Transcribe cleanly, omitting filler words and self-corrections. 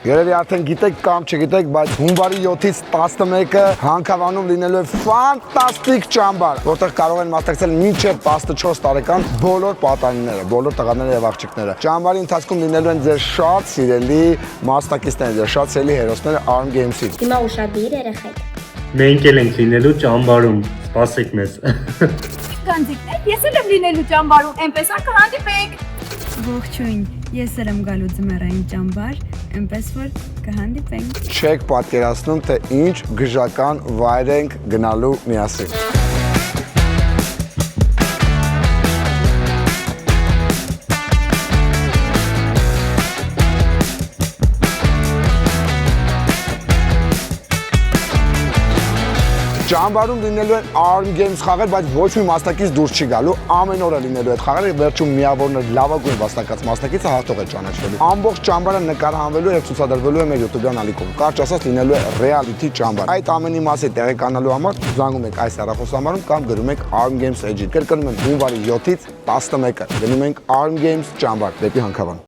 Երևի արդեն գիտեք կամ չգիտեք, բայց հունվարի 7-ից 11-ը Հանքավանում լինելու է ֆանտաստիկ ճամբար, որտեղ կարող են մասնակցել մինչև 14 տարեկան բոլոր պատանիները, բոլոր տղաները եւ աղջիկները։ Ճամբարի ընթացքում լինելու են ձեր շատ սիրելի մասնակիցները, ձեր շատ սիրելի հերոսները Arm Games-ից։ Հիմա ուշադիր երեխեք։ Մենք էլ ենք լինելու ճամբարում, սպասեք մեզ։ Գանձիկներ, ես էլ եմ լինելու ճամբարում, այնպես ա կհանդիպենք։ Ողջույն, ես եմ գալու ձմեռային ճամբար, այնպես որ կհանդիպենք։ Չեք պատկերացնում, թե ինչ գժական վայր ենք գնալու միասին։ Ճամբարում լինելու են Arm Games խաղեր, բայց ոչ մի մասնակից դուրս չի գալու, ամեն օրը լինելու այդ խաղերը, վերջում միավորն լավագույն վաստակած մասնակիցը հաղթող է ճանաչվելու։ Ամբողջ ճամբարը նկարահանվելու եւ ցուցադրվելու է մեր YouTube-յան ալիքում։ Կարճ ասած լինելու է reality ճամբար։ Այդ ամենի մասին տեղեկանալու համար զանգում եք այս հեռախոսահամարում կամ գրում եք Arm Games Edge-ին։ Կրկնում եմ հունվարի 7-ից 11-ը գնում ենք Arm Games ճամբար դեպի Հանքավան։